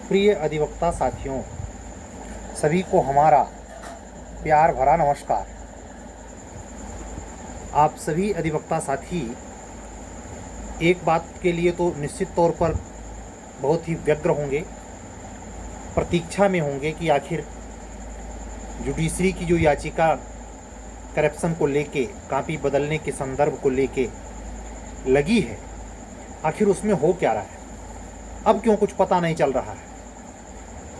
प्रिय अधिवक्ता साथियों, सभी को हमारा प्यार भरा नमस्कार। आप सभी अधिवक्ता साथी एक बात के लिए तो निश्चित तौर पर बहुत ही व्यग्र होंगे, प्रतीक्षा में होंगे कि आखिर जुडिशरी की जो याचिका करप्शन को लेके, कापी बदलने के संदर्भ को लेके लगी है, आखिर उसमें हो क्या रहा है, अब क्यों कुछ पता नहीं चल रहा है।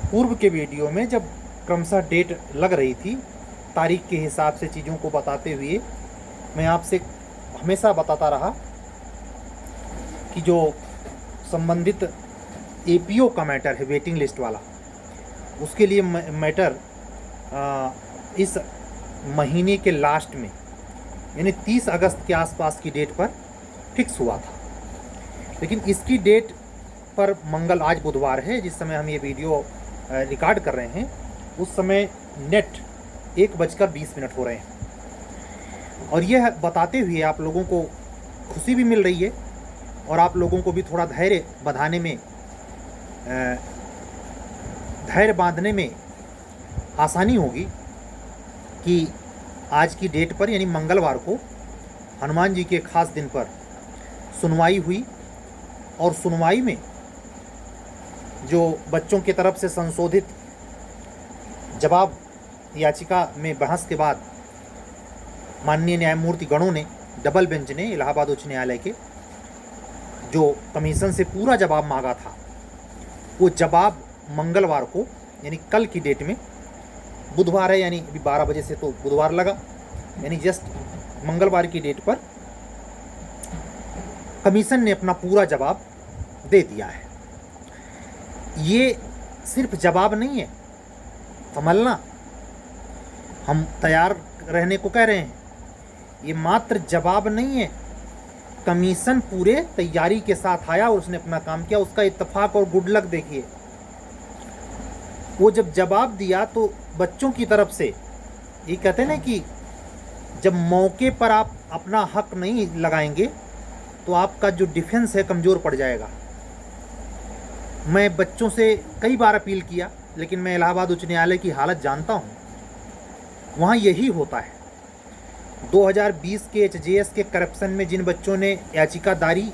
पूर्व के वीडियो में जब क्रमशः डेट लग रही थी, तारीख के हिसाब से चीज़ों को बताते हुए मैं आपसे हमेशा बताता रहा कि जो संबंधित एपीओ का मैटर है, वेटिंग लिस्ट वाला, उसके लिए मैटर इस महीने के लास्ट में यानी 30 अगस्त के आसपास की डेट पर फिक्स हुआ था। लेकिन इसकी डेट पर आज बुधवार है, जिस समय हम ये वीडियो रिकॉर्ड कर रहे हैं, उस समय नेट 1:20 हो रहे हैं। और यह बताते हुए आप लोगों को खुशी भी मिल रही है और आप लोगों को भी थोड़ा धैर्य बांधने में आसानी होगी कि आज की डेट पर यानी मंगलवार को हनुमान जी के खास दिन पर सुनवाई हुई। और सुनवाई में जो बच्चों की तरफ से संशोधित जवाब याचिका में बहस के बाद माननीय न्यायमूर्ति गणों ने, डबल बेंच ने, इलाहाबाद उच्च न्यायालय के, जो कमीशन से पूरा जवाब मांगा था, वो जवाब मंगलवार को यानी कल की डेट में, बुधवार है यानी अभी 12 बजे से तो बुधवार लगा, यानी जस्ट मंगलवार की डेट पर कमीशन ने अपना पूरा जवाब दे दिया है। ये सिर्फ जवाब नहीं है, संभलना, हम तैयार रहने को कह रहे हैं। ये मात्र जवाब नहीं है, कमीशन पूरे तैयारी के साथ आया और उसने अपना काम किया। उसका इत्तेफाक और गुड लक देखिए, वो जब जवाब दिया तो बच्चों की तरफ से, ये कहते हैं ना कि जब मौके पर आप अपना हक नहीं लगाएंगे तो आपका जो डिफेंस है कमज़ोर पड़ जाएगा। मैं बच्चों से कई बार अपील किया, लेकिन मैं इलाहाबाद उच्च न्यायालय की हालत जानता हूँ, वहाँ यही होता है। 2020 के एचजेएस के करप्शन में जिन बच्चों ने याचिका दारी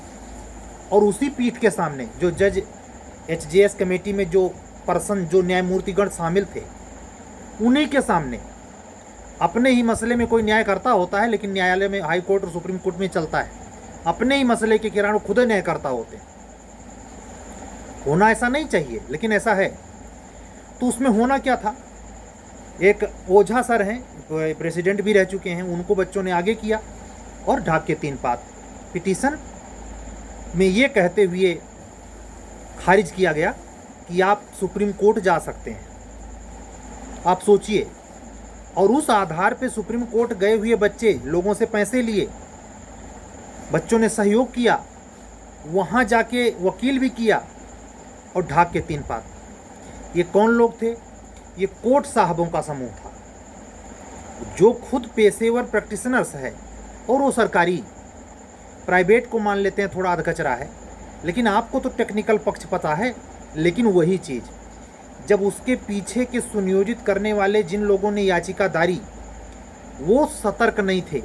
और उसी पीठ के सामने जो जज, एचजेएस कमेटी में जो पर्सन, जो न्यायमूर्तिगण शामिल थे, उन्हीं के सामने अपने ही मसले में कोई न्याय करता होता है, लेकिन न्यायालय में, हाई कोर्ट और सुप्रीम कोर्ट में चलता है, अपने ही मसले के किरानों खुद न्याय करता होते हैं। होना ऐसा नहीं चाहिए, लेकिन ऐसा है। तो उसमें होना क्या था, एक ओझा सर हैं, प्रेसिडेंट भी रह चुके हैं, उनको बच्चों ने आगे किया और ढाक के 3 पात पिटीशन में ये कहते हुए खारिज किया गया कि आप सुप्रीम कोर्ट जा सकते हैं। आप सोचिए, और उस आधार पे सुप्रीम कोर्ट गए हुए बच्चे, लोगों से पैसे लिए, बच्चों ने सहयोग किया, वहाँ जाके वकील भी किया और ढाक के 3 पात। ये कौन लोग थे? ये कोर्ट साहबों का समूह था, जो खुद पेशेवर प्रैक्टिशनर्स है, और वो सरकारी, प्राइवेट को मान लेते हैं थोड़ा अधकचरा है, लेकिन आपको तो टेक्निकल पक्ष पता है। लेकिन वही चीज़ जब उसके पीछे के सुनियोजित करने वाले जिन लोगों ने याचिका दारी, वो सतर्क नहीं थे,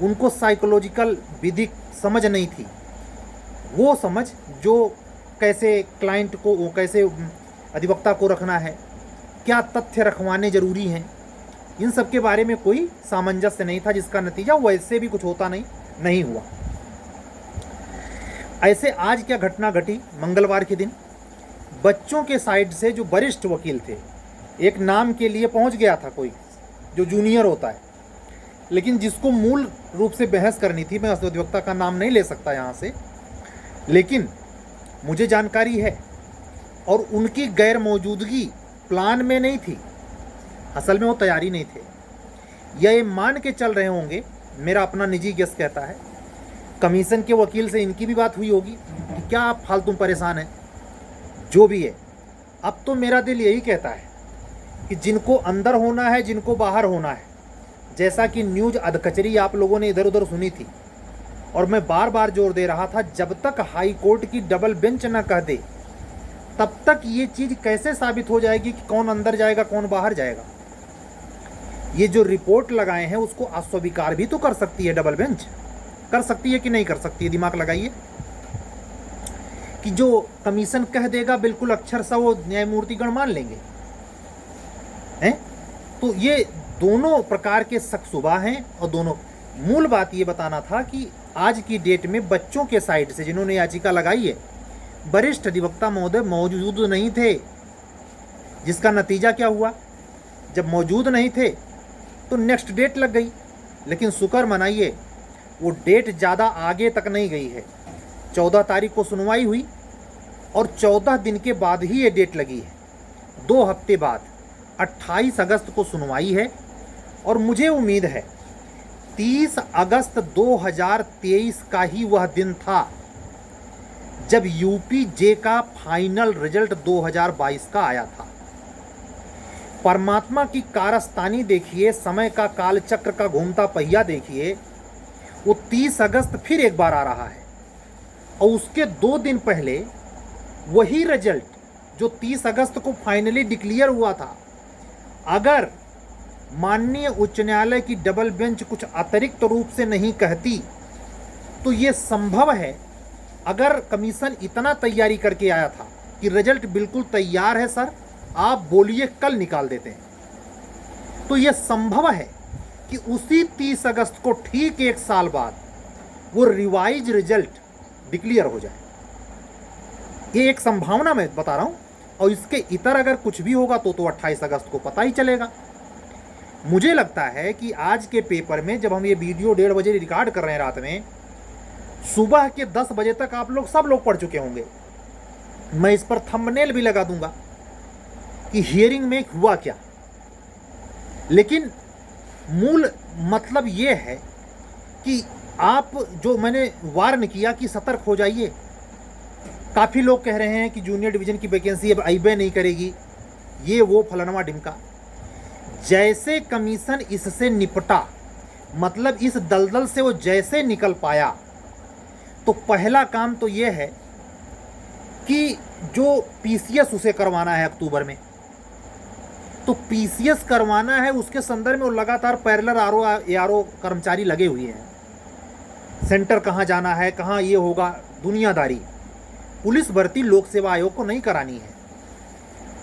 उनको साइकोलॉजिकल विधिक समझ नहीं थी, वो समझ जो कैसे क्लाइंट को, वो कैसे अधिवक्ता को रखना है, क्या तथ्य रखवाने जरूरी हैं, इन सब के बारे में कोई सामंजस्य नहीं था, जिसका नतीजा वैसे भी कुछ होता नहीं हुआ। ऐसे आज क्या घटना घटी मंगलवार के दिन, बच्चों के साइड से जो वरिष्ठ वकील थे, एक नाम के लिए पहुंच गया था कोई जो जूनियर होता है, लेकिन जिसको मूल रूप से बहस करनी थी, मैं अधिवक्ता का नाम नहीं ले सकता यहाँ से, लेकिन मुझे जानकारी है, और उनकी गैर मौजूदगी प्लान में नहीं थी, असल में वो तैयारी नहीं थे। ये मान के चल रहे होंगे, मेरा अपना निजी गेस कहता है, कमीशन के वकील से इनकी भी बात हुई होगी कि क्या आप फालतू परेशान हैं। जो भी है, अब तो मेरा दिल यही कहता है कि जिनको अंदर होना है, जिनको बाहर होना है, जैसा कि न्यूज़ अधकचरी आप लोगों ने इधर उधर सुनी थी, और मैं बार बार जोर दे रहा था, जब तक हाई कोर्ट की डबल बेंच न कह दे तब तक ये चीज़ कैसे साबित हो जाएगी कि कौन अंदर जाएगा कौन बाहर जाएगा? ये जो रिपोर्ट लगाए हैं उसको अस्वीकार भी तो कर सकती है डबल बेंच, कर सकती है कि नहीं कर सकती है? दिमाग लगाइए कि जो कमीशन कह देगा बिल्कुल अक्षर सा वो न्यायमूर्तिगण मान लेंगे हैं? तो ये दोनों प्रकार के शक-शुबा हैं। और दोनों, मूल बात ये बताना था कि आज की डेट में बच्चों के साइड से जिन्होंने याचिका लगाई है, वरिष्ठ अधिवक्ता महोदय मौजूद नहीं थे, जिसका नतीजा क्या हुआ? जब मौजूद नहीं थे तो नेक्स्ट डेट लग गई। लेकिन शुक्र मनाइए वो डेट ज़्यादा आगे तक नहीं गई है। 14 तारीख को सुनवाई हुई और 14 दिन के बाद ही ये डेट लगी है। 2 हफ्ते बाद 28 अगस्त को सुनवाई है और मुझे उम्मीद है 30 अगस्त 2023 का ही वह दिन था जब यूपी जे का फाइनल रिजल्ट 2022 का आया था। परमात्मा की कारस्तानी देखिए, समय का काल चक्र का घूमता पहिया देखिए, वो 30 अगस्त फिर एक बार आ रहा है और उसके 2 दिन पहले वही रिजल्ट जो 30 अगस्त को फाइनली डिक्लेयर हुआ था, अगर माननीय उच्च न्यायालय की डबल बेंच कुछ अतिरिक्त रूप से नहीं कहती तो ये संभव है, अगर कमीशन इतना तैयारी करके आया था कि रिजल्ट बिल्कुल तैयार है सर, आप बोलिए कल निकाल देते हैं, तो यह संभव है कि उसी 30 अगस्त को ठीक 1 साल बाद वो रिवाइज रिजल्ट डिक्लेयर हो जाए। ये एक संभावना मैं बता रहा हूँ, और इसके इतर अगर कुछ भी होगा तो 28 अगस्त को पता ही चलेगा। मुझे लगता है कि आज के पेपर में, जब हम ये वीडियो 1:30 बजे रिकॉर्ड कर रहे हैं रात में, सुबह के 10 बजे तक आप लोग सब लोग पढ़ चुके होंगे। मैं इस पर थंबनेल भी लगा दूंगा कि हियरिंग में हुआ क्या। लेकिन मूल मतलब ये है कि आप, जो मैंने वार्न किया कि सतर्क हो जाइए, काफ़ी लोग कह रहे हैं कि जूनियर डिवीज़न की वैकेंसी अब आईबे नहीं करेगी, ये वो फलाना ढिमका। जैसे कमीशन इससे निपटा, मतलब इस दलदल से वो जैसे निकल पाया, तो पहला काम तो ये है कि जो पीसीएस उसे करवाना है अक्टूबर में, तो पीसीएस करवाना है, उसके संदर्भ में वो लगातार पैरेलल आरओ कर्मचारी लगे हुए हैं। सेंटर कहाँ जाना है, कहाँ ये होगा, दुनियादारी। पुलिस भर्ती लोक सेवा आयोग को नहीं करानी है,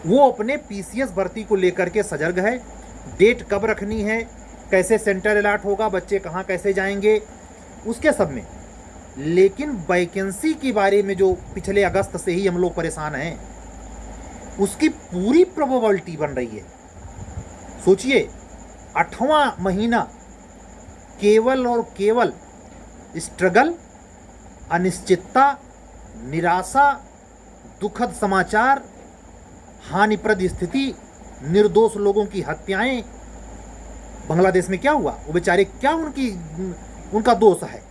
वो अपने पीसीएस भर्ती को लेकर के सजग है। डेट कब रखनी है, कैसे सेंटर अलॉट होगा, बच्चे कहाँ कैसे जाएंगे, उसके सब में। लेकिन वैकेंसी के बारे में जो पिछले अगस्त से ही हम लोग परेशान हैं, उसकी पूरी प्रोबेबिलिटी बन रही है। सोचिए, 8वां महीना केवल और केवल स्ट्रगल, अनिश्चितता, निराशा, दुखद समाचार, हानिप्रद स्थिति, निर्दोष लोगों की हत्याएं। बांग्लादेश में क्या हुआ, वो बेचारे, क्या उनका दोष है?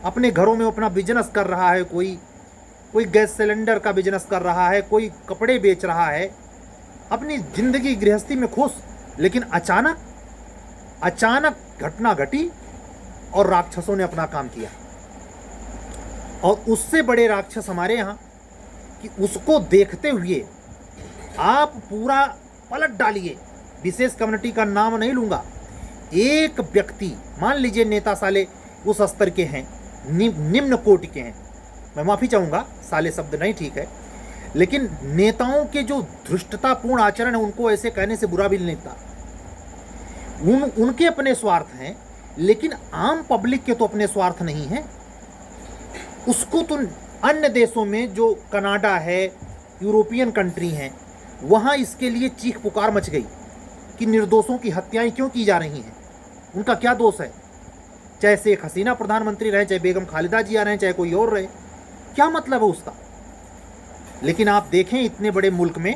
अपने घरों में अपना बिजनेस कर रहा है, कोई गैस सिलेंडर का बिजनेस कर रहा है, कोई कपड़े बेच रहा है, अपनी जिंदगी गृहस्थी में खुश। लेकिन अचानक घटना घटी और राक्षसों ने अपना काम किया। और उससे बड़े राक्षस हमारे यहाँ कि उसको देखते हुए आप पूरा पलट डालिए। विशेष कम्युनिटी का नाम नहीं लूँगा, एक व्यक्ति, मान लीजिए नेता साले उस स्तर के हैं, निम्न कोटि के हैं, मैं माफ़ी चाहूँगा, साले शब्द नहीं ठीक है, लेकिन नेताओं के जो धृष्टतापूर्ण आचरण है उनको ऐसे कहने से बुरा भी नहीं लगता। उनके अपने स्वार्थ हैं, लेकिन आम पब्लिक के तो अपने स्वार्थ नहीं हैं। उसको तो अन्य देशों में, जो कनाडा है, यूरोपियन कंट्री हैं, वहाँ इसके लिए चीख पुकार मच गई कि निर्दोषों की हत्याएं क्यों की जा रही हैं, उनका क्या दोष है? चाहे शेख हसीना प्रधानमंत्री रहे, चाहे बेगम खालिदा जिया रहे, चाहे कोई और रहे, क्या मतलब है उसका? लेकिन आप देखें, इतने बड़े मुल्क में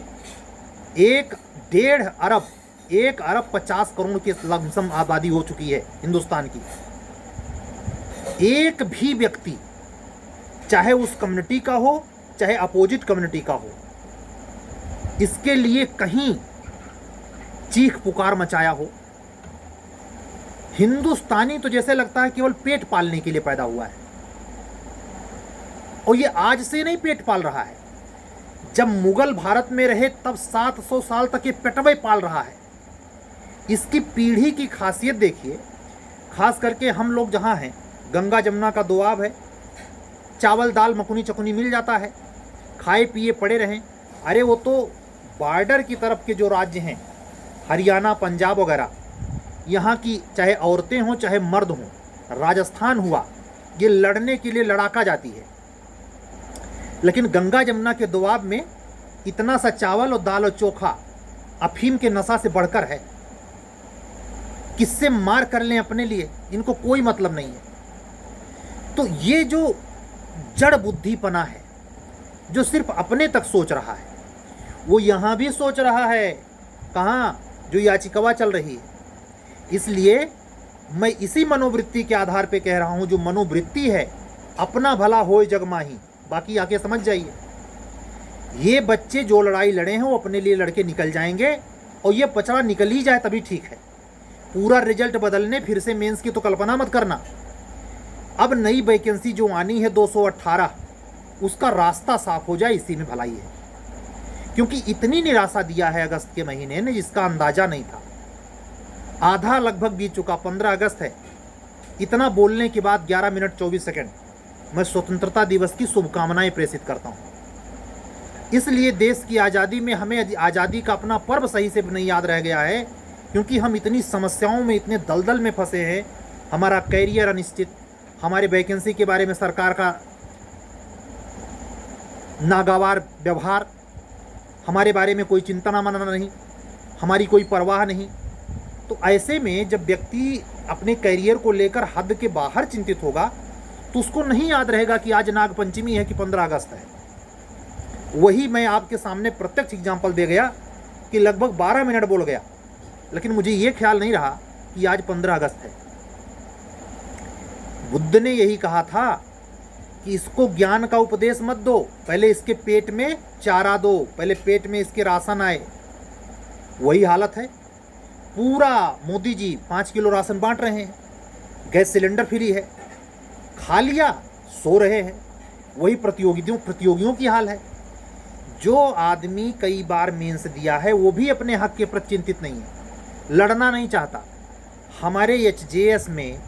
1.5 अरब 1 अरब 50 करोड़ की लमसम आबादी हो चुकी है हिंदुस्तान की। एक भी व्यक्ति, चाहे उस कम्युनिटी का हो, चाहे अपोजिट कम्युनिटी का हो, इसके लिए कहीं चीख पुकार मचाया हो? हिंदुस्तानी तो जैसे लगता है केवल पेट पालने के लिए पैदा हुआ है, और ये आज से नहीं पेट पाल रहा है। जब मुगल भारत में रहे तब 700 साल तक ये पेटवे पाल रहा है। इसकी पीढ़ी की खासियत देखिए, खास करके हम लोग जहाँ हैं, गंगा जमुना का दोआब है, चावल दाल मकुनी चकुनी मिल जाता है, खाए पिए पड़े रहें। अरे वो तो बॉर्डर की तरफ के जो राज्य हैं, हरियाणा पंजाब वगैरह, यहाँ की चाहे औरतें हों चाहे मर्द हों, राजस्थान हुआ, ये लड़ने के लिए लड़ाका जाती है। लेकिन गंगा जमुना के दोआब में इतना सा चावल और दाल और चोखा अफीम के नशा से बढ़कर है। किससे मार कर लें अपने लिए, इनको कोई मतलब नहीं है। तो ये जो जड़ बुद्धिपना है, जो सिर्फ अपने तक सोच रहा है, वो यहाँ भी सोच रहा है। कहाँ? जो याचिका चल रही है। इसलिए मैं इसी मनोवृत्ति के आधार पे कह रहा हूँ, जो मनोवृत्ति है, अपना भला होए जग माही, बाकी आके समझ जाइए। ये बच्चे जो लड़ाई लड़े हैं वो अपने लिए लड़के निकल जाएंगे, और ये बचड़ा निकल ही जाए तभी ठीक है। पूरा रिजल्ट बदलने फिर से मेंस की तो कल्पना मत करना। अब नई वैकेंसी जो आनी है 218, उसका रास्ता साफ हो जाए, इसी में भलाई है। क्योंकि इतनी निराशा दिया है अगस्त के महीने ने, जिसका अंदाजा नहीं था। आधा लगभग बीत चुका, 15 अगस्त है। इतना बोलने के बाद 11 मिनट 24 सेकंड मैं स्वतंत्रता दिवस की शुभकामनाएं प्रेषित करता हूं। इसलिए देश की आज़ादी में हमें आज़ादी का अपना पर्व सही से नहीं याद रह गया है, क्योंकि हम इतनी समस्याओं में, इतने दलदल में फंसे हैं। हमारा कैरियर अनिश्चित, हमारे वैकेंसी के बारे में सरकार का नागवार व्यवहार, हमारे बारे में कोई चिंता ना मनाना नहीं, हमारी कोई परवाह नहीं। तो ऐसे में जब व्यक्ति अपने कैरियर को लेकर हद के बाहर चिंतित होगा, तो उसको नहीं याद रहेगा कि आज नाग पंचमी है कि 15 अगस्त है। वही मैं आपके सामने प्रत्यक्ष एग्जाम्पल दे गया कि लगभग 12 मिनट बोल गया, लेकिन मुझे ये ख्याल नहीं रहा कि आज 15 अगस्त है। बुद्ध ने यही कहा था कि इसको ज्ञान का उपदेश मत दो, पहले इसके पेट में चारा दो, पहले पेट में इसके राशन आए। वही हालत है। पूरा मोदी जी 5 किलो राशन बांट रहे हैं, गैस सिलेंडर फ्री है, खा लिया सो रहे हैं। वही प्रतियोगियों की हाल है। जो आदमी कई बार मेंस दिया है वो भी अपने हक के प्रति चिंतित नहीं है, लड़ना नहीं चाहता। हमारे एचजेएस में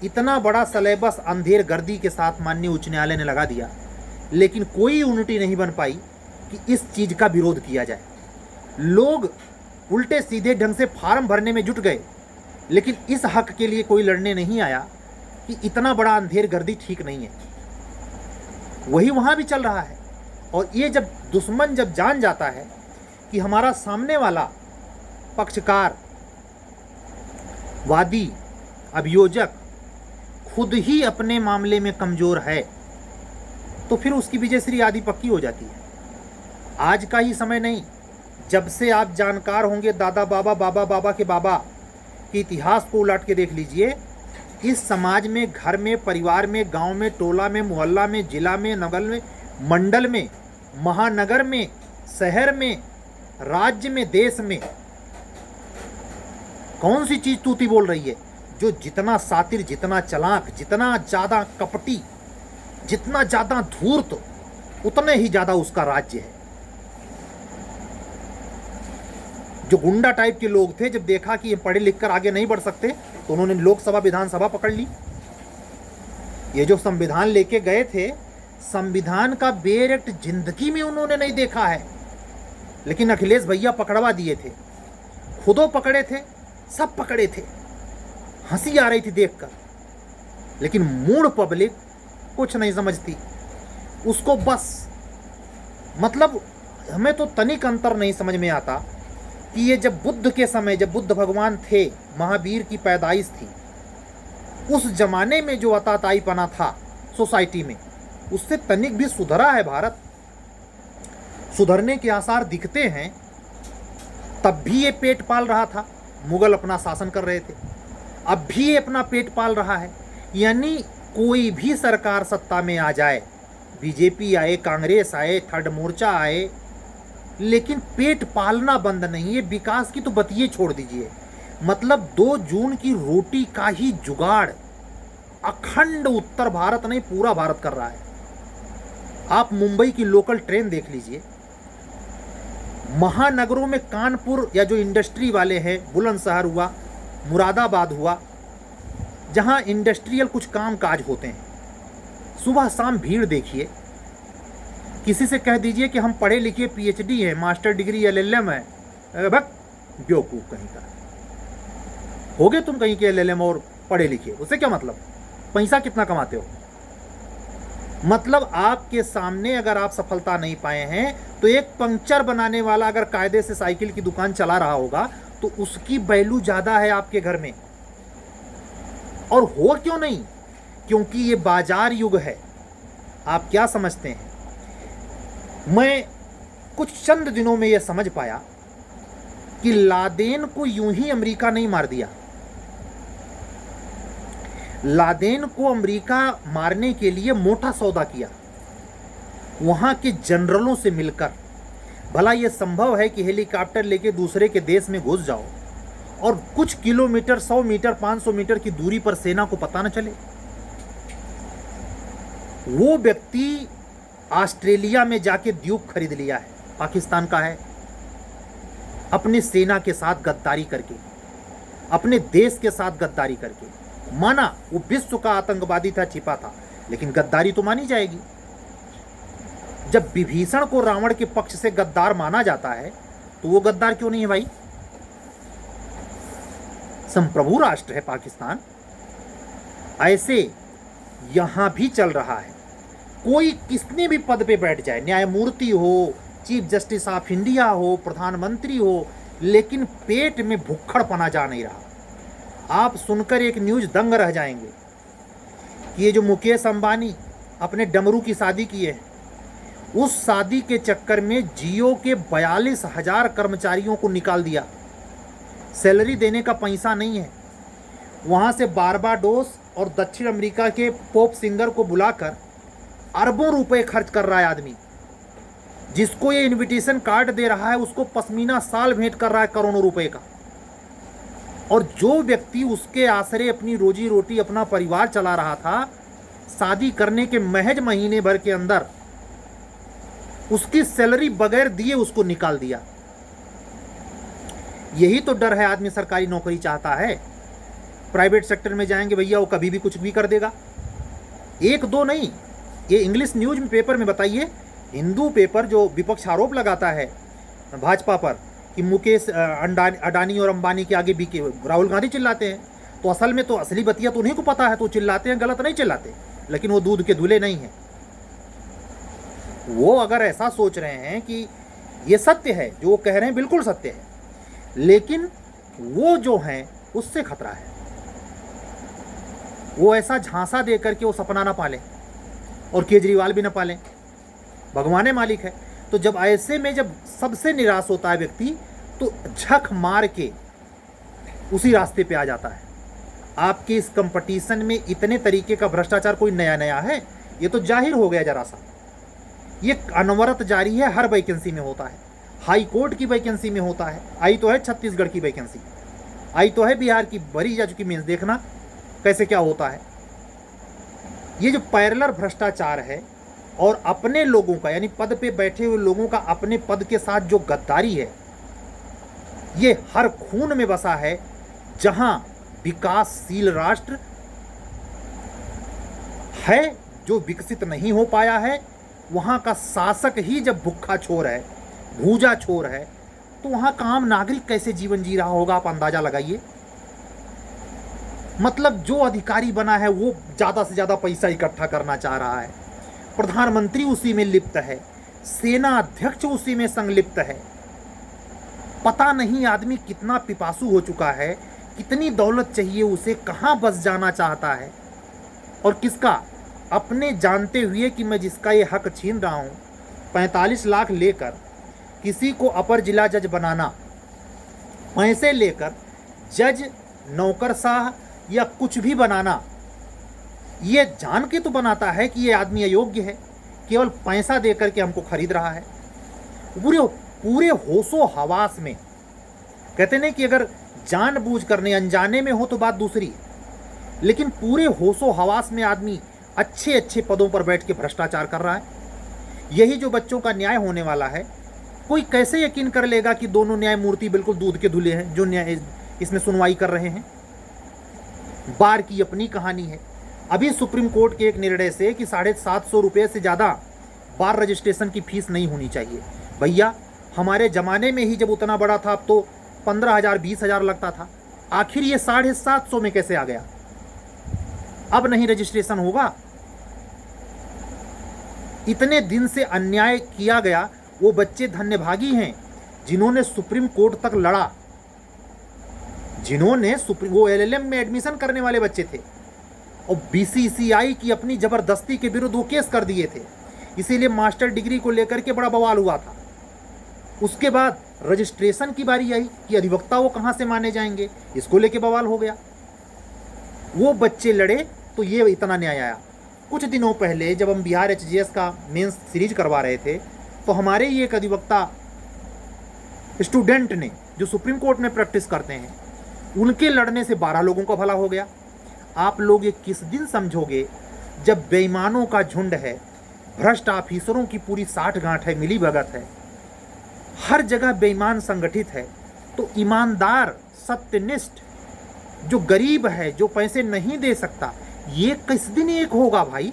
इतना बड़ा सिलेबस अंधेर गर्दी के साथ माननीय उच्च न्यायालय ने लगा दिया, लेकिन कोई यूनिटी नहीं बन पाई कि इस चीज़ का विरोध किया जाए। लोग उल्टे सीधे ढंग से फार्म भरने में जुट गए, लेकिन इस हक के लिए कोई लड़ने नहीं आया कि इतना बड़ा अंधेर गर्दी ठीक नहीं है। वही वहाँ भी चल रहा है। और ये जब दुश्मन जब जान जाता है कि हमारा सामने वाला पक्षकार, वादी, अभियोजक खुद ही अपने मामले में कमज़ोर है, तो फिर उसकी विजयश्री आदि पक्की हो जाती है। आज का ही समय नहीं, जब से आप जानकार होंगे दादा बाबा, बाबा बाबा के बाबा के इतिहास को उलट के देख लीजिए। इस समाज में, घर में, परिवार में, गांव में, टोला में, मोहल्ला में, जिला में, नगर में, मंडल में, महानगर में, शहर में, राज्य में, देश में कौन सी चीज़ तूती बोल रही है? जो जितना सातिर, जितना चालाक, जितना ज़्यादा कपटी, जितना ज़्यादा धूर्त, उतने ही ज़्यादा उसका राज्य है। जो गुंडा टाइप के लोग थे, जब देखा कि ये पढ़े लिख कर आगे नहीं बढ़ सकते, तो उन्होंने लोकसभा विधानसभा पकड़ ली। ये जो संविधान लेके गए थे, संविधान का बेरेक्ट जिंदगी में उन्होंने नहीं देखा है, लेकिन अखिलेश भैया पकड़वा दिए थे। खुदो पकड़े थे, सब पकड़े थे। हंसी आ रही थी देखकर, लेकिन मूढ़ पब्लिक कुछ नहीं समझती उसको। बस मतलब हमें तो तनिक अंतर नहीं समझ में आता कि ये जब बुद्ध के समय, जब बुद्ध भगवान थे, महावीर की पैदाइश थी, उस जमाने में जो अताताईपना था सोसाइटी में, उससे तनिक भी सुधरा है भारत? सुधरने के आसार दिखते हैं। तब भी ये पेट पाल रहा था, मुगल अपना शासन कर रहे थे, अब भी ये अपना पेट पाल रहा है। यानी कोई भी सरकार सत्ता में आ जाए, बीजेपी आए, कांग्रेस आए, थर्ड मोर्चा आए, लेकिन पेट पालना बंद नहीं है। विकास की तो बतिये छोड़ दीजिए, मतलब 2 जून की रोटी का ही जुगाड़ अखंड उत्तर भारत नहीं, पूरा भारत कर रहा है। आप मुंबई की लोकल ट्रेन देख लीजिए, महानगरों में कानपुर या जो इंडस्ट्री वाले हैं, बुलंदशहर हुआ, मुरादाबाद हुआ, जहां इंडस्ट्रियल कुछ काम काज होते हैं, सुबह शाम भीड़ देखिए। किसी से कह दीजिए कि हम पढ़े लिखे पीएचडी है, मास्टर डिग्री एलएलएम है, भक बेवकूफ कहीं का, हो गए तुम कहीं के एलएलएम और पढ़े लिखे, उससे क्या मतलब, पैसा कितना कमाते हो। मतलब आपके सामने अगर आप सफलता नहीं पाए हैं तो एक पंक्चर बनाने वाला अगर कायदे से साइकिल की दुकान चला रहा होगा तो उसकी वैल्यू ज्यादा है आपके घर में। और हो क्यों नहीं, क्योंकि ये बाजार युग है। आप क्या समझते हैं, मैं कुछ चंद दिनों में यह समझ पाया कि लादेन को यूं ही अमेरिका नहीं मार दिया। लादेन को अमेरिका मारने के लिए मोटा सौदा किया, वहां के जनरलों से मिलकर। भला यह संभव है कि हेलीकॉप्टर लेके दूसरे के देश में घुस जाओ और कुछ किलोमीटर, 100 मीटर, 500 मीटर की दूरी पर सेना को पता न चले। वो व्यक्ति ऑस्ट्रेलिया में जाके द्वीप खरीद लिया है, पाकिस्तान का है, अपने सेना के साथ गद्दारी करके, अपने देश के साथ गद्दारी करके। माना वो विश्व का आतंकवादी था, छिपा था, लेकिन गद्दारी तो मानी जाएगी। जब विभीषण को रावण के पक्ष से गद्दार माना जाता है तो वो गद्दार क्यों नहीं है भाई। संप्रभु राष्ट्र है पाकिस्तान। ऐसे यहां भी चल रहा है। कोई किसने भी पद पे बैठ जाए, न्यायमूर्ति हो, चीफ जस्टिस ऑफ इंडिया हो, प्रधानमंत्री हो, लेकिन पेट में भुक्खड़पना जा नहीं रहा। आप सुनकर एक न्यूज दंग रह जाएंगे कि ये जो मुकेश अंबानी अपने डमरू की शादी की है, उस शादी के चक्कर में जियो के 42,000 कर्मचारियों को निकाल दिया। सैलरी देने का पैसा नहीं है। वहां से बारबाडोस और दक्षिण अमेरिका के पॉप सिंगर को बुलाकर अरबों रुपए खर्च कर रहा है आदमी। जिसको ये इनविटेशन कार्ड दे रहा है उसको पश्मीना साल भेंट कर रहा है करोड़ों रुपए का। और जो व्यक्ति उसके आसरे अपनी रोजी रोटी, अपना परिवार चला रहा था, शादी करने के महज महीने भर के अंदर उसकी सैलरी बगैर दिए उसको निकाल दिया। यही तो डर है। आदमी सरकारी नौकरी चाहता है, प्राइवेट सेक्टर में जाएंगे भैया वो कभी भी कुछ भी कर देगा। एक दो नहीं, ये इंग्लिश न्यूज में पेपर में बताइए, हिंदू पेपर जो विपक्ष आरोप लगाता है भाजपा पर कि मुकेश अडानी और अंबानी के आगे बीके, राहुल गांधी चिल्लाते हैं, तो असल में तो असली बतिया तो उन्हीं को पता है, तो चिल्लाते हैं, गलत नहीं चिल्लाते, लेकिन वो दूध के धुले नहीं हैं। वो अगर ऐसा सोच रहे हैं कि ये सत्य है, जो वो कह रहे हैं बिल्कुल सत्य है, लेकिन वो जो हैं उससे खतरा है। वो ऐसा झांसा दे करके वो सपना ना पालें और केजरीवाल भी ना पालें, भगवान मालिक है। तो जब ऐसे में जब सबसे निराश होता है व्यक्ति, तो झक मार के उसी रास्ते पे आ जाता है। आपके इस कंपटीशन में इतने तरीके का भ्रष्टाचार कोई नया नया है, ये तो जाहिर हो गया जरा सा। ये अनवरत जारी है, हर वैकेंसी में होता है। हाई कोर्ट की वैकेंसी में होता है, आई तो है छत्तीसगढ़ की वैकेंसी, आई तो है बिहार की, भरी जा चुकी मेंस, देखना कैसे क्या होता है। ये जो पैरेलल भ्रष्टाचार है और अपने लोगों का, यानी पद पे बैठे हुए लोगों का अपने पद के साथ जो गद्दारी है, ये हर खून में बसा है। जहां विकासशील राष्ट्र है जो विकसित नहीं हो पाया है, वहां का शासक ही जब भूखा छोर है, भूजा छोर है, तो वहां का आम नागरिक कैसे जीवन जी रहा होगा, आप अंदाजा लगाइए। मतलब जो अधिकारी बना है वो ज्यादा से ज्यादा पैसा इकट्ठा करना चाह रहा है, प्रधानमंत्री उसी में लिप्त है, सेना अध्यक्ष उसी में संलिप्त है। पता नहीं आदमी कितना पिपासु हो चुका है, कितनी दौलत चाहिए उसे, कहां बस जाना चाहता है, और किसका, अपने जानते हुए कि मैं जिसका ये हक छीन रहा हूं, 45 लाख लेकर किसी को अपर जिला जज बनाना, पैसे लेकर जज, नौकरशाह या कुछ भी बनाना, ये जान के तो बनाता है कि ये आदमी अयोग्य है, केवल पैसा देकर के हमको खरीद रहा है। पूरे होशो हवास में, कहते नहीं कि अगर जानबूझ करने अनजाने में हो तो बात दूसरी, लेकिन पूरे होशो हवास में आदमी अच्छे अच्छे पदों पर बैठ के भ्रष्टाचार कर रहा है। यही जो बच्चों का न्याय होने वाला है, कोई कैसे यकीन कर लेगा कि दोनों न्यायमूर्ति बिल्कुल दूध के धुले हैं जो न्याय इसमें सुनवाई कर रहे हैं। बार की अपनी कहानी है। अभी सुप्रीम कोर्ट के एक निर्णय से कि 750 रुपये से ज़्यादा बार रजिस्ट्रेशन की फीस नहीं होनी चाहिए। भैया हमारे ज़माने में ही जब उतना बड़ा था, अब तो 15,000 20,000 लगता था। आखिर ये 750 में कैसे आ गया? अब नहीं रजिस्ट्रेशन होगा? इतने दिन से अन्याय किया गया। वो बच्चे धन्यभागी हैं जिन्होंने सुप्रीम कोर्ट तक लड़ा, जिन्होंने वो LLM में एडमिशन करने वाले बच्चे थे और BCCI की अपनी जबरदस्ती के विरुद्ध वो केस कर दिए थे। इसीलिए मास्टर डिग्री को लेकर के बड़ा बवाल हुआ था। उसके बाद रजिस्ट्रेशन की बारी आई कि अधिवक्ता वो कहाँ से माने जाएंगे, इसको लेके बवाल हो गया। वो बच्चे लड़े तो ये इतना न्याय आया। कुछ दिनों पहले जब हम बिहार HGS का मेंस सीरीज करवा रहे थे तो हमारे ही एक अधिवक्ता स्टूडेंट ने, जो सुप्रीम कोर्ट में प्रैक्टिस करते हैं, उनके लड़ने से 12 लोगों का भला हो गया। आप लोग ये किस दिन समझोगे जब बेईमानों का झुंड है, भ्रष्ट ऑफिसरों की पूरी साठ गांठ है, मिली भगत है, हर जगह बेईमान संगठित है, तो ईमानदार सत्यनिष्ठ जो गरीब है, जो पैसे नहीं दे सकता, ये किस दिन एक होगा भाई?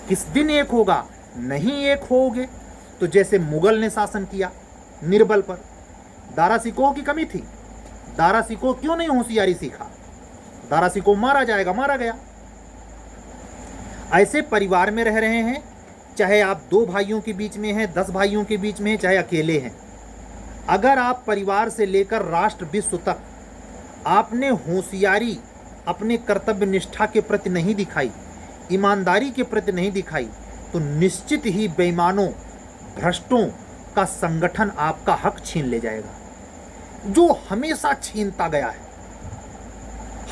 किस दिन एक होगा? नहीं एक होगे तो जैसे मुगल ने शासन किया निर्बल पर। दारा सिकोह की कमी थी, दारा सिकोह क्यों नहीं होशियारी सीखा? दारा सिकोह मारा जाएगा, मारा गया। ऐसे परिवार में रह रहे हैं, चाहे आप 2 भाइयों के बीच में हैं, 10 भाइयों के बीच में हैं, चाहे अकेले हैं। अगर आप परिवार से लेकर राष्ट्र विश्व तक आपने होशियारी अपने कर्तव्य निष्ठा के प्रति नहीं दिखाई, ईमानदारी के प्रति नहीं दिखाई, तो निश्चित ही बेईमानों, भ्रष्टों का संगठन आपका हक छीन ले जाएगा, जो हमेशा छीनता गया है।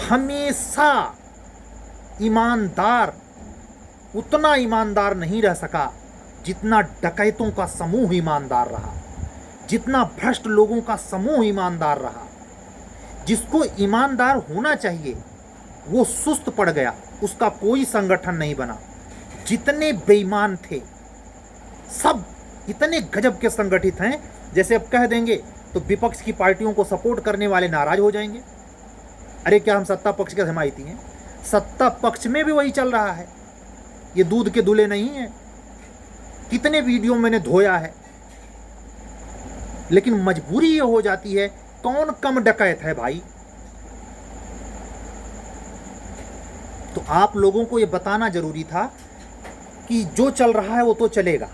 हमेशा ईमानदार उतना ईमानदार नहीं रह सका जितना डकैतों का समूह ईमानदार रहा, जितना भ्रष्ट लोगों का समूह ईमानदार रहा। जिसको ईमानदार होना चाहिए वो सुस्त पड़ गया, उसका कोई संगठन नहीं बना। जितने बेईमान थे सब इतने गजब के संगठित हैं, जैसे अब कह देंगे तो विपक्ष की पार्टियों को सपोर्ट करने वाले नाराज हो जाएंगे। अरे क्या हम सत्ता पक्ष के हिमायती हैं? सत्ता पक्ष में भी वही चल रहा है, ये दूध के दूल्हे नहीं है। कितने वीडियो मैंने धोया है, लेकिन मजबूरी ये हो जाती है, कौन कम डकैत है भाई? तो आप लोगों को ये बताना जरूरी था कि जो चल रहा है वो तो चलेगा,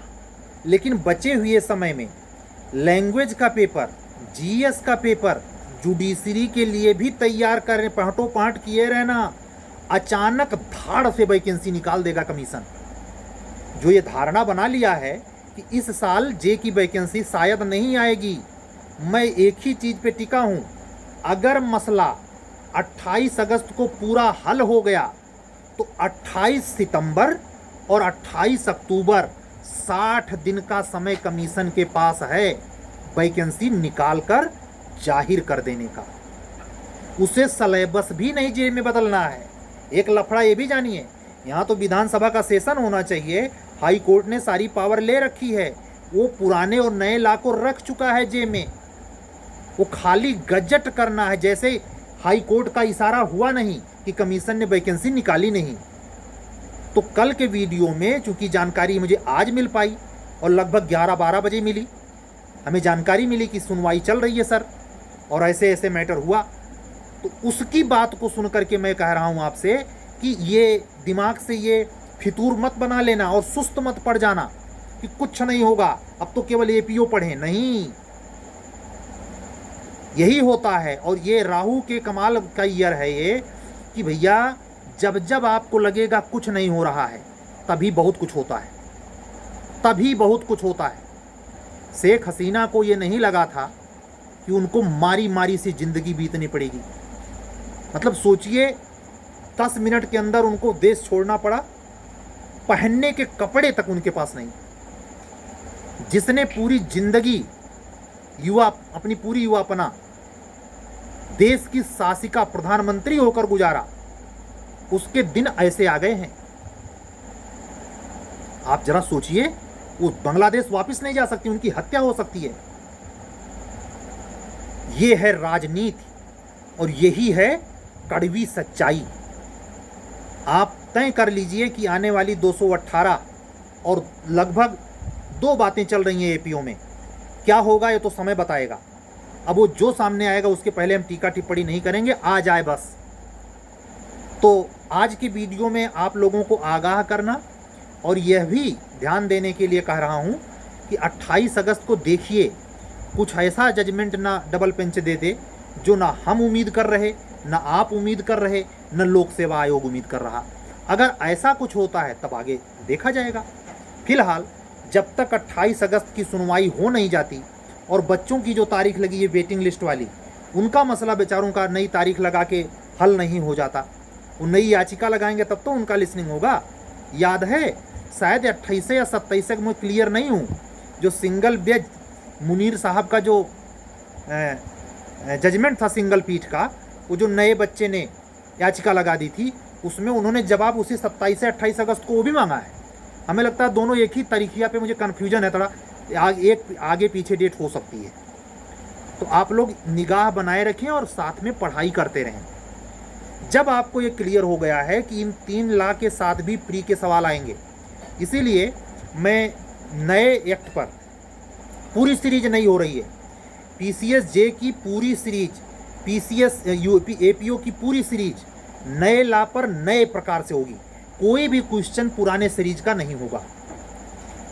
लेकिन बचे हुए समय में लैंग्वेज का पेपर, GS का पेपर जुडिशरी के लिए भी तैयार करें, पांटों पांट किए रहना। अचानक धाड़ से वैकेंसी निकाल देगा कमीशन। जो ये धारणा बना लिया है कि इस साल जे की वैकेंसी शायद नहीं आएगी, मैं एक ही चीज़ पे टिका हूँ, अगर मसला 28 अगस्त को पूरा हल हो गया तो 28 सितंबर और 28 अक्टूबर 60 दिन का समय कमीशन के पास है वैकेंसी निकाल कर जाहिर कर देने का। उसे सलेबस भी नहीं जेब में बदलना है। एक लफड़ा ये भी जानिए, यहाँ तो विधानसभा का सेशन होना चाहिए, हाई कोर्ट ने सारी पावर ले रखी है, वो पुराने और नए लॉ को रख चुका है जेब में, वो खाली गजट करना है। जैसे हाई कोर्ट का इशारा हुआ नहीं कि कमीशन ने वैकेंसी निकाली नहीं, तो कल के वीडियो में चूंकि जानकारी मुझे आज मिल पाई और लगभग 11-12 बजे मिली, हमें जानकारी मिली कि सुनवाई चल रही है सर और ऐसे ऐसे मैटर हुआ, तो उसकी बात को सुन करके मैं कह रहा हूँ आपसे कि ये दिमाग से ये फितूर मत बना लेना और सुस्त मत पड़ जाना कि कुछ नहीं होगा, अब तो केवल APO पढ़ें। नहीं, यही होता है। और ये राहु के कमाल का ईयर है ये कि भैया जब जब आपको लगेगा कुछ नहीं हो रहा है तभी बहुत कुछ होता है, तभी बहुत कुछ होता है। शेख हसीना को ये नहीं लगा था कि उनको मारी मारी सी जिंदगी बीतनी पड़ेगी। मतलब सोचिए 10 मिनट के अंदर उनको देश छोड़ना पड़ा, पहनने के कपड़े तक उनके पास नहीं। जिसने पूरी जिंदगी अपनी पूरी युवापना देश की शासिका प्रधानमंत्री होकर गुजारा, उसके दिन ऐसे आ गए हैं। आप जरा सोचिए वो बांग्लादेश वापस नहीं जा सकती, उनकी हत्या हो सकती है। ये है राजनीति और यही है कड़वी सच्चाई। आप तय कर लीजिए कि आने वाली 218 और लगभग 2 बातें चल रही हैं एपीओ में, क्या होगा ये तो समय बताएगा। अब वो जो सामने आएगा उसके पहले हम टीका टिप्पणी नहीं करेंगे, आ जाए बस। तो आज की वीडियो में आप लोगों को आगाह करना और यह भी ध्यान देने के लिए कह रहा हूं कि 28 अगस्त को देखिए कुछ ऐसा जजमेंट ना डबल बेंच दे दे जो ना हम उम्मीद कर रहे, ना आप उम्मीद कर रहे, न लोक सेवा आयोग उम्मीद कर रहा। अगर ऐसा कुछ होता है तब आगे देखा जाएगा। फिलहाल जब तक 28 अगस्त की सुनवाई हो नहीं जाती और बच्चों की जो तारीख लगी है वेटिंग लिस्ट वाली, उनका मसला बेचारों का नई तारीख लगा के हल नहीं हो जाता, वो नई याचिका लगाएंगे तब तो उनका लिसनिंग होगा। याद है शायद 28 या 27 में क्लियर नहीं हूँ, जो सिंगल बेंच मुनीर साहब का जो जजमेंट था सिंगल पीठ का, वो जो नए बच्चे ने याचिका लगा दी थी, उसमें उन्होंने जवाब उसी 27 से 28 अगस्त को वो भी मांगा है। हमें लगता है दोनों एक ही तारीखिया पे, मुझे कन्फ्यूजन है थोड़ा, एक आगे पीछे डेट हो सकती है। तो आप लोग निगाह बनाए रखें और साथ में पढ़ाई करते रहें। जब आपको ये क्लियर हो गया है कि इन 3 लाख के साथ भी प्री के सवाल आएंगे, इसीलिए मैं नए एक्ट पर पूरी सीरीज नहीं हो रही है, पीसीएस जे की पूरी सीरीज, पीसीएस एपीओ की पूरी सीरीज नए ला पर नए प्रकार से होगी। कोई भी क्वेश्चन पुराने सीरीज का नहीं होगा।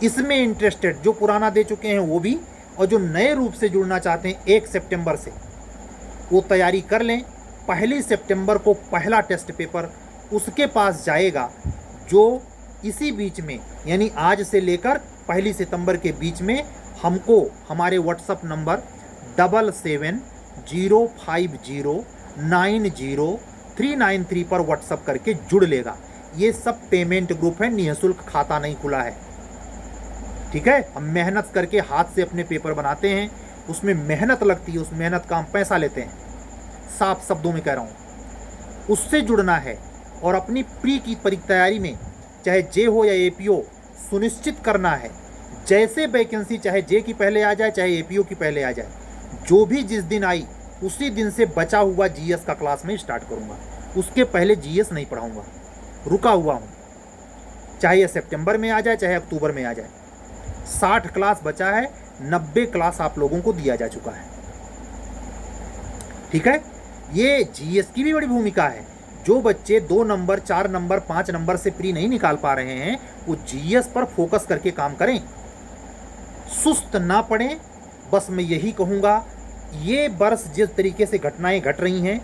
इसमें इंटरेस्टेड जो पुराना दे चुके हैं वो भी, और जो नए रूप से जुड़ना चाहते हैं 1 सितंबर से, वो तैयारी कर लें। 1 सितंबर को पहला टेस्ट पेपर उसके पास जाएगा जो इसी बीच में, यानी आज से लेकर 1 सितंबर के बीच में हमको हमारे व्हाट्सएप नंबर 7705090393 पर व्हाट्सएप करके जुड़ लेगा। ये सब पेमेंट ग्रुप है, निःशुल्क खाता नहीं खुला है। ठीक है, हम मेहनत करके हाथ से अपने पेपर बनाते हैं, उसमें मेहनत लगती है, उस मेहनत का हम पैसा लेते हैं। साफ शब्दों में कह रहा हूँ, उससे जुड़ना है और अपनी प्री की तैयारी में चाहे जे हो या एपीओ सुनिश्चित करना है। जैसे वैकेंसी चाहे जे की पहले आ जाए चाहे एपीओ की पहले आ जाए, जो भी जिस दिन आई उसी दिन से बचा हुआ जीएस का क्लास में स्टार्ट करूँगा। उसके पहले जीएस नहीं पढ़ाऊँगा, रुका हुआ हूँ। चाहे ये सितंबर में आ जाए चाहे अक्टूबर में आ जाए। 60 क्लास बचा है, 90 क्लास आप लोगों को दिया जा चुका है। ठीक है, ये जीएस की भी बड़ी भूमिका है। जो बच्चे 2 नंबर 4 नंबर 5 नंबर से प्री नहीं निकाल पा रहे हैं, वो जीएस पर फोकस करके काम करें, सुस्त ना पड़ें। बस मैं यही कहूँगा। ये वर्ष जिस तरीके से घटनाएं घट रही हैं,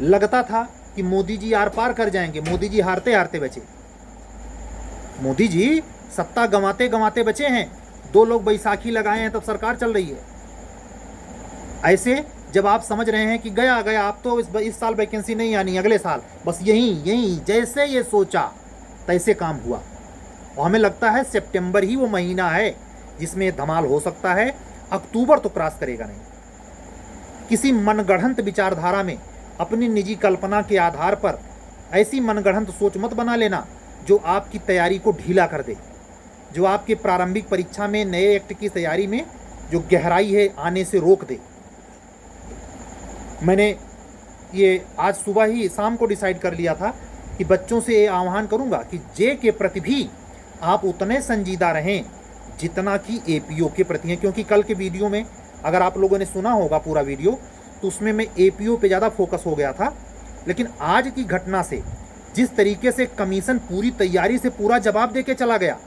लगता था कि मोदी जी आर पार कर जाएंगे। मोदी जी हारते हारते बचे। मोदी जी सत्ता गंवाते गंवाते बचे हैं। 2 लोग बैसाखी लगाए हैं तब सरकार चल रही है। ऐसे जब आप समझ रहे हैं कि गया गया, आप तो इस साल वैकेंसी नहीं आनी, अगले साल, बस यही जैसे ये सोचा तैसे काम हुआ। और हमें लगता है सितंबर ही वो महीना है जिसमें धमाल हो सकता है। अक्टूबर तो क्रॉस करेगा नहीं। किसी मनगढ़ंत विचारधारा में अपनी निजी कल्पना के आधार पर ऐसी मनगढ़ंत सोच मत बना लेना जो आपकी तैयारी को ढीला कर दे, जो आपके प्रारंभिक परीक्षा में नए एक्ट की तैयारी में जो गहराई है आने से रोक दे। मैंने ये आज सुबह ही शाम को डिसाइड कर लिया था कि बच्चों से ये आह्वान करूंगा कि जे के प्रति भी आप उतने संजीदा रहें जितना कि एपीओ के प्रति हैं। क्योंकि कल के वीडियो में अगर आप लोगों ने सुना होगा पूरा वीडियो, तो उसमें मैं एपीओ पे ज़्यादा फोकस हो गया था। लेकिन आज की घटना से जिस तरीके से कमीशन पूरी तैयारी से पूरा जवाब दे के चला गया,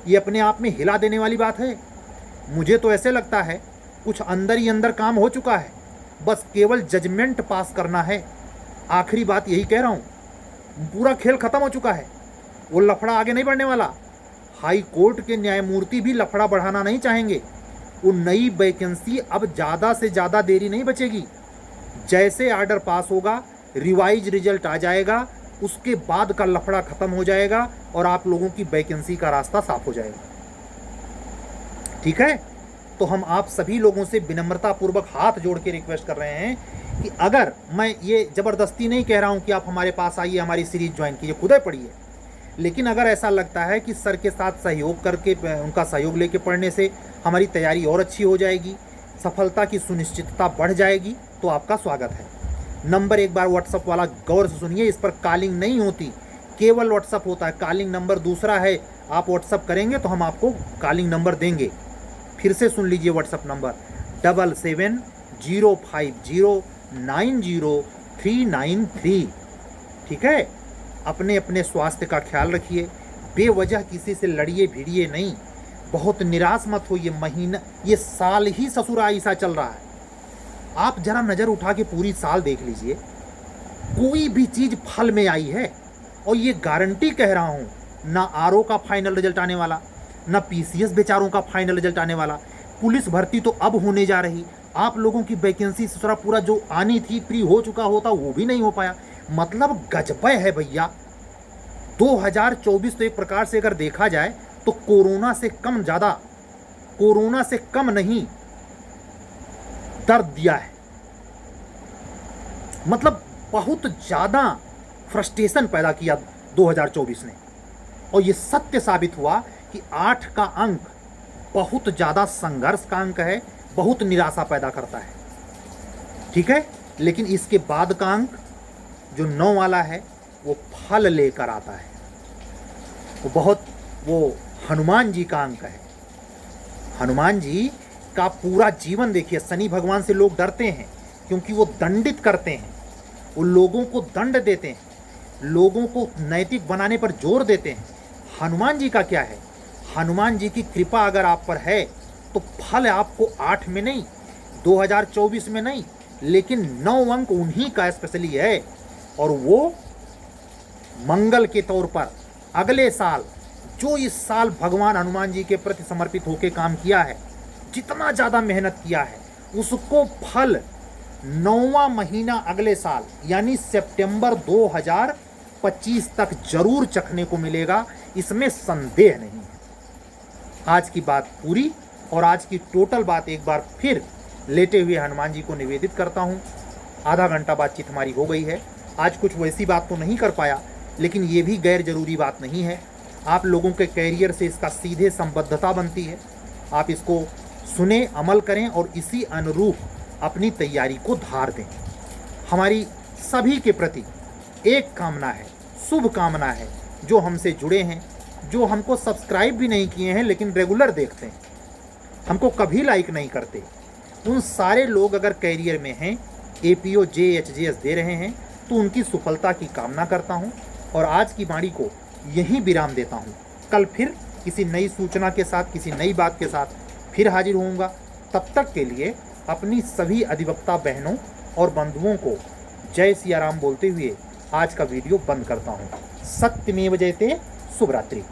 ये अपने आप में हिला देने वाली बात है। मुझे तो ऐसे लगता है कुछ अंदर ही अंदर काम हो चुका है, बस केवल जजमेंट पास करना है। आखिरी बात यही कह रहा हूँ, पूरा खेल खत्म हो चुका है, वो लफड़ा आगे नहीं बढ़ने वाला। हाई कोर्ट के न्यायमूर्ति भी लफड़ा बढ़ाना नहीं चाहेंगे। वो नई वैकेंसी अब ज़्यादा से ज़्यादा देरी नहीं बचेगी। जैसे आर्डर पास होगा, रिवाइज रिजल्ट आ जाएगा, उसके बाद का लफड़ा खत्म हो जाएगा और आप लोगों की वैकेंसी का रास्ता साफ हो जाएगा। ठीक है, तो हम आप सभी लोगों से विनम्रतापूर्वक हाथ जोड़ के रिक्वेस्ट कर रहे हैं कि अगर, मैं ये ज़बरदस्ती नहीं कह रहा हूँ कि आप हमारे पास आइए, हमारी सीरीज ज्वाइन कीजिए, खुद ही पढ़िए। लेकिन अगर ऐसा लगता है कि सर के साथ सहयोग करके, उनका सहयोग लेके पढ़ने से हमारी तैयारी और अच्छी हो जाएगी, सफलता की सुनिश्चितता बढ़ जाएगी, तो आपका स्वागत है। नंबर एक बार व्हाट्सअप वाला गौर से सुनिए, इस पर कॉलिंग नहीं होती, केवल व्हाट्सअप होता है। कॉलिंग नंबर दूसरा है, आप व्हाट्सअप करेंगे तो हम आपको कॉलिंग नंबर देंगे। फिर से सुन लीजिए व्हाट्सअप नंबर 7705090393। ठीक है। अपने अपने स्वास्थ्य का ख्याल रखिए, बेवजह किसी से लड़िए भिड़िए नहीं, बहुत निराश मत होइए। महीना, ये साल ही ससुराई सा चल रहा है। आप जरा नज़र उठा के पूरी साल देख लीजिए, कोई भी चीज़ फल में आई है। और ये गारंटी कह रहा हूँ, ना आरओ का फाइनल रिजल्ट आने वाला, ना पीसीएस बेचारों का फाइनल रिजल्ट आने वाला, पुलिस भर्ती तो अब होने जा रही, आप लोगों की वैकेंसी पूरा जो आनी थी प्री हो चुका होता वो भी नहीं हो पाया। मतलब गजबे है भैया। 2024 तो एक प्रकार से अगर देखा जाए तो कोरोना से कम, ज़्यादा कोरोना से कम नहीं दर्द दिया है। मतलब बहुत ज़्यादा फ्रस्ट्रेशन पैदा किया 2024 ने। और ये सत्य साबित हुआ कि 8 का अंक बहुत ज़्यादा संघर्ष का अंक है, बहुत निराशा पैदा करता है। ठीक है। लेकिन इसके बाद का अंक जो 9 वाला है वो फल लेकर आता है। वो हनुमान जी का अंक है। हनुमान जी का पूरा जीवन देखिए। शनि भगवान से लोग डरते हैं क्योंकि वो दंडित करते हैं, वो लोगों को दंड देते हैं, लोगों को नैतिक बनाने पर जोर देते हैं। हनुमान जी का क्या है? हनुमान जी की कृपा अगर आप पर है तो फल आपको 8 में नहीं, 2024 में नहीं, लेकिन 9 अंक उन्हीं का स्पेशली है। और वो मंगल के तौर पर अगले साल, जो इस साल भगवान हनुमान जी के प्रति समर्पित होकर काम किया है, जितना ज़्यादा मेहनत किया है, उसको फल 9वां महीना अगले साल यानी सितंबर 2025 तक जरूर चखने को मिलेगा, इसमें संदेह नहीं है। आज की बात पूरी, और आज की टोटल बात एक बार फिर लेटे हुए हनुमान जी को निवेदित करता हूँ। आधा घंटा बातचीत हमारी हो गई है। आज कुछ वैसी बात तो नहीं कर पाया, लेकिन ये भी गैर जरूरी बात नहीं है। आप लोगों के कैरियर से इसका सीधे संबद्धता बनती है। आप इसको सुने, अमल करें और इसी अनुरूप अपनी तैयारी को धार दें। हमारी सभी के प्रति एक कामना है, शुभ कामना है। जो हमसे जुड़े हैं, जो हमको सब्सक्राइब भी नहीं किए हैं लेकिन रेगुलर देखते हैं, हमको कभी लाइक नहीं करते, उन सारे लोग अगर कैरियर में हैं, APO JHJS दे रहे हैं, तो उनकी सफलता की कामना करता हूं। और आज की वाणी को यहीं विराम देता हूं। कल फिर किसी नई सूचना के साथ, किसी नई बात के साथ फिर हाजिर होऊंगा। तब तक के लिए अपनी सभी अधिवक्ता बहनों और बंधुओं को जय सिया राम बोलते हुए आज का वीडियो बंद करता हूं। सत्यमेव जयते। शुभ रात्रि।